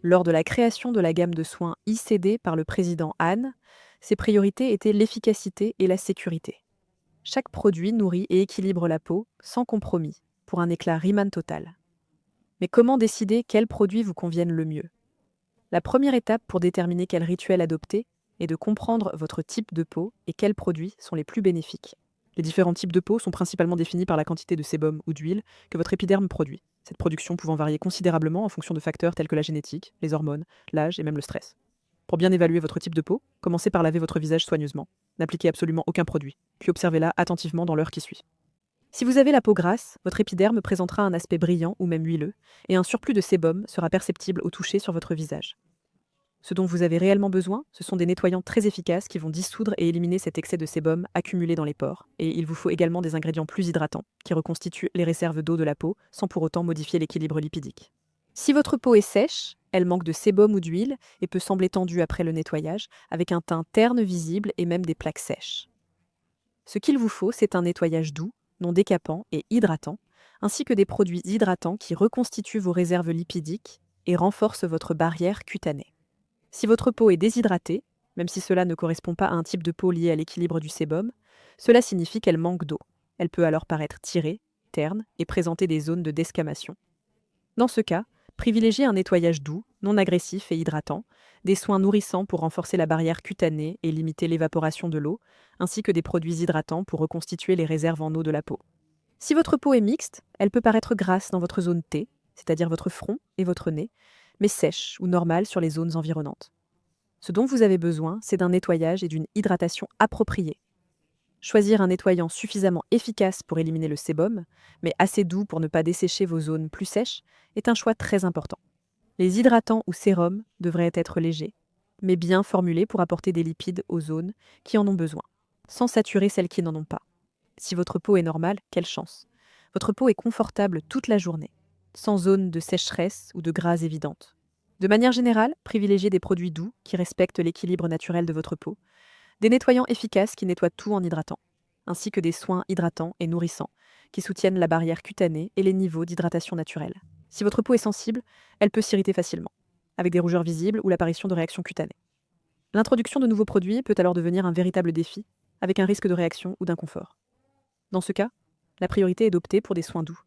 Lors de la création de la gamme de soins ICD par le président Han, ses priorités étaient l'efficacité et la sécurité. Chaque produit nourrit et équilibre la peau sans compromis pour un éclat Riemann total. Mais comment décider quels produits vous conviennent le mieux? La première étape pour déterminer quel rituel adopter est de comprendre votre type de peau et quels produits sont les plus bénéfiques. Les différents types de peau sont principalement définis par la quantité de sébum ou d'huile que votre épiderme produit, cette production pouvant varier considérablement en fonction de facteurs tels que la génétique, les hormones, l'âge et même le stress. Pour bien évaluer votre type de peau, commencez par laver votre visage soigneusement. N'appliquez absolument aucun produit, puis observez-la attentivement dans l'heure qui suit. Si vous avez la peau grasse, votre épiderme présentera un aspect brillant ou même huileux, et un surplus de sébum sera perceptible au toucher sur votre visage. Ce dont vous avez réellement besoin, ce sont des nettoyants très efficaces qui vont dissoudre et éliminer cet excès de sébum accumulé dans les pores, et il vous faut également des ingrédients plus hydratants, qui reconstituent les réserves d'eau de la peau sans pour autant modifier l'équilibre lipidique. Si votre peau est sèche, elle manque de sébum ou d'huile et peut sembler tendue après le nettoyage, avec un teint terne visible et même des plaques sèches. Ce qu'il vous faut, c'est un nettoyage doux, non décapant et hydratant, ainsi que des produits hydratants qui reconstituent vos réserves lipidiques et renforcent votre barrière cutanée. Si votre peau est déshydratée, même si cela ne correspond pas à un type de peau lié à l'équilibre du sébum, cela signifie qu'elle manque d'eau. Elle peut alors paraître tirée, terne et présenter des zones de desquamation. Dans ce cas, privilégiez un nettoyage doux, non agressif et hydratant, des soins nourrissants pour renforcer la barrière cutanée et limiter l'évaporation de l'eau, ainsi que des produits hydratants pour reconstituer les réserves en eau de la peau. Si votre peau est mixte, elle peut paraître grasse dans votre zone T, c'est-à-dire votre front et votre nez, mais sèche ou normale sur les zones environnantes. Ce dont vous avez besoin, c'est d'un nettoyage et d'une hydratation appropriée. Choisir un nettoyant suffisamment efficace pour éliminer le sébum, mais assez doux pour ne pas dessécher vos zones plus sèches, est un choix très important. Les hydratants ou sérums devraient être légers, mais bien formulés pour apporter des lipides aux zones qui en ont besoin, sans saturer celles qui n'en ont pas. Si votre peau est normale, quelle chance! Votre peau est confortable toute la journée, sans zone de sécheresse ou de gras évidente. De manière générale, privilégiez des produits doux qui respectent l'équilibre naturel de votre peau, des nettoyants efficaces qui nettoient tout en hydratant, ainsi que des soins hydratants et nourrissants qui soutiennent la barrière cutanée et les niveaux d'hydratation naturelle. Si votre peau est sensible, elle peut s'irriter facilement, avec des rougeurs visibles ou l'apparition de réactions cutanées. L'introduction de nouveaux produits peut alors devenir un véritable défi, avec un risque de réaction ou d'inconfort. Dans ce cas, la priorité est d'opter pour des soins doux.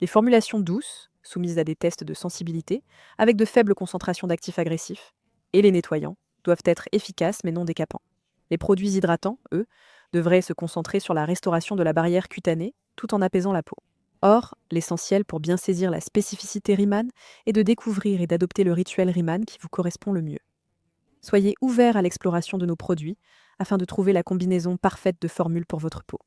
Les formulations douces, soumises à des tests de sensibilité, avec de faibles concentrations d'actifs agressifs, et les nettoyants, doivent être efficaces mais non décapants. Les produits hydratants, eux, devraient se concentrer sur la restauration de la barrière cutanée tout en apaisant la peau. Or, l'essentiel pour bien saisir la spécificité Riemann est de découvrir et d'adopter le rituel Riemann qui vous correspond le mieux. Soyez ouverts à l'exploration de nos produits afin de trouver la combinaison parfaite de formules pour votre peau.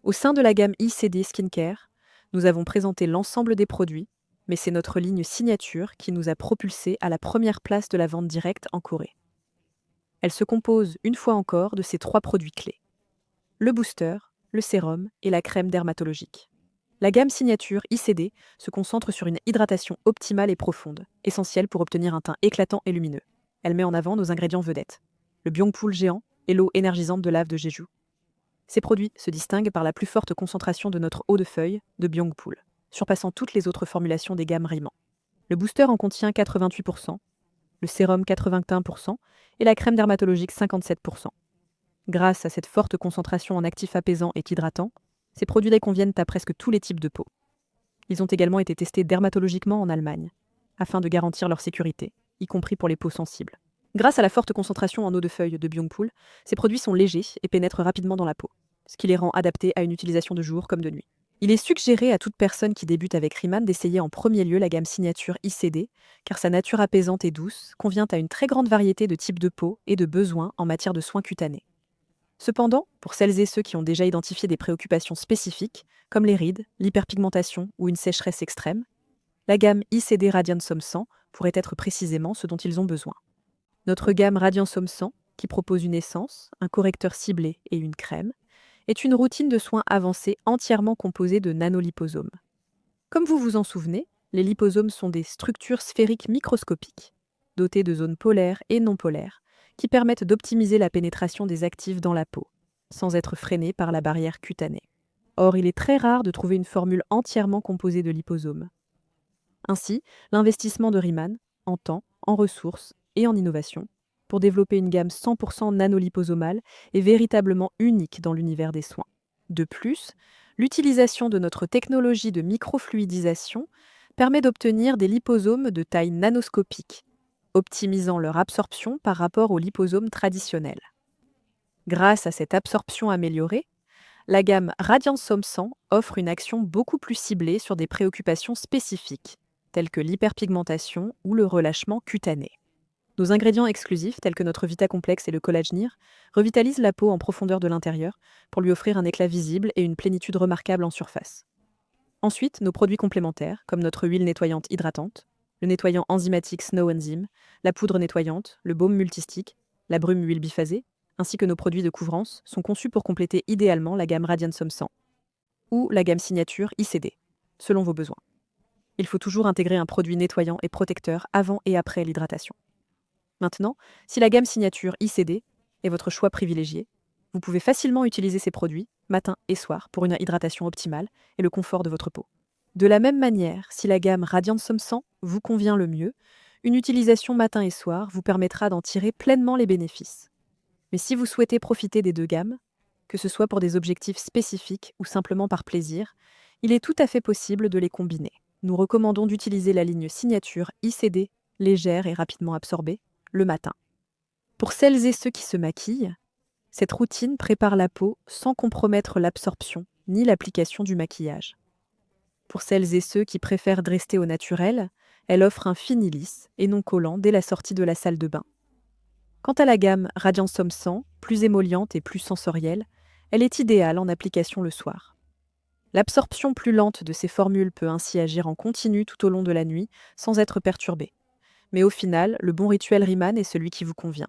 Au sein de la gamme ICD Skincare, nous avons présenté l'ensemble des produits, mais c'est notre ligne signature qui nous a propulsés à la première place de la vente directe en Corée. Elle se compose, une fois encore, de ces 3 produits clés: le booster, le sérum et la crème dermatologique. La gamme signature ICD se concentre sur une hydratation optimale et profonde, essentielle pour obtenir un teint éclatant et lumineux. Elle met en avant nos ingrédients vedettes: le Byungpool géant et l'eau énergisante de lave de Jeju. Ces produits se distinguent par la plus forte concentration de notre eau de feuille de Byungpool, surpassant toutes les autres formulations des gammes Riemann. Le booster en contient 88%, le sérum 81% et la crème dermatologique 57%. Grâce à cette forte concentration en actifs apaisants et hydratants, ces produits conviennent à presque tous les types de peau. Ils ont également été testés dermatologiquement en Allemagne, afin de garantir leur sécurité, y compris pour les peaux sensibles. Grâce à la forte concentration en eau de feuille de Byungpool, ces produits sont légers et pénètrent rapidement dans la peau, ce qui les rend adaptés à une utilisation de jour comme de nuit. Il est suggéré à toute personne qui débute avec Riemann d'essayer en premier lieu la gamme signature ICD, car sa nature apaisante et douce convient à une très grande variété de types de peau et de besoins en matière de soins cutanés. Cependant, pour celles et ceux qui ont déjà identifié des préoccupations spécifiques, comme les rides, l'hyperpigmentation ou une sécheresse extrême, la gamme ICD Radiant Somme 100 pourrait être précisément ce dont ils ont besoin. Notre gamme Radiant Somme 100, qui propose une essence, un correcteur ciblé et une crème, est une routine de soins avancée entièrement composée de nanoliposomes. Comme vous vous en souvenez, les liposomes sont des structures sphériques microscopiques, dotées de zones polaires et non polaires, qui permettent d'optimiser la pénétration des actifs dans la peau, sans être freinés par la barrière cutanée. Or, il est très rare de trouver une formule entièrement composée de liposomes. Ainsi, l'investissement de Riemann, en temps, en ressources et en innovation pour développer une gamme 100% nanoliposomale et véritablement unique dans l'univers des soins. De plus, l'utilisation de notre technologie de microfluidisation permet d'obtenir des liposomes de taille nanoscopique, optimisant leur absorption par rapport aux liposomes traditionnels. Grâce à cette absorption améliorée, la gamme Radiansome 100 offre une action beaucoup plus ciblée sur des préoccupations spécifiques, telles que l'hyperpigmentation ou le relâchement cutané. Nos ingrédients exclusifs, tels que notre Vita Complex et le Collagenir, revitalisent la peau en profondeur de l'intérieur pour lui offrir un éclat visible et une plénitude remarquable en surface. Ensuite, nos produits complémentaires, comme notre huile nettoyante hydratante, le nettoyant enzymatique Snow Enzyme, la poudre nettoyante, le baume multistique, la brume huile biphasée, ainsi que nos produits de couvrance, sont conçus pour compléter idéalement la gamme Radiansome 100 ou la gamme signature ICD, selon vos besoins. Il faut toujours intégrer un produit nettoyant et protecteur avant et après l'hydratation. Maintenant, si la gamme signature ICD est votre choix privilégié, vous pouvez facilement utiliser ces produits, matin et soir, pour une hydratation optimale et le confort de votre peau. De la même manière, si la gamme Radiansome 100 vous convient le mieux, une utilisation matin et soir vous permettra d'en tirer pleinement les bénéfices. Mais si vous souhaitez profiter des deux gammes, que ce soit pour des objectifs spécifiques ou simplement par plaisir, il est tout à fait possible de les combiner. Nous recommandons d'utiliser la ligne signature ICD, légère et rapidement absorbée, le matin. Pour celles et ceux qui se maquillent, cette routine prépare la peau sans compromettre l'absorption ni l'application du maquillage. Pour celles et ceux qui préfèrent rester au naturel, elle offre un fini lisse et non collant dès la sortie de la salle de bain. Quant à la gamme Radiansome 100, plus émolliente et plus sensorielle, elle est idéale en application le soir. L'absorption plus lente de ces formules peut ainsi agir en continu tout au long de la nuit sans être perturbée. Mais au final, le bon rituel Riemann est celui qui vous convient.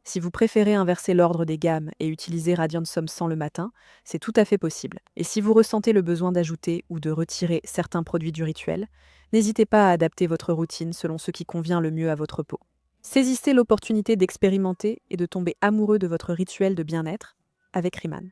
Si vous préférez inverser l'ordre des gammes et utiliser Radiansome 100 le matin, c'est tout à fait possible. Et si vous ressentez le besoin d'ajouter ou de retirer certains produits du rituel, n'hésitez pas à adapter votre routine selon ce qui convient le mieux à votre peau. Saisissez l'opportunité d'expérimenter et de tomber amoureux de votre rituel de bien-être avec Riemann.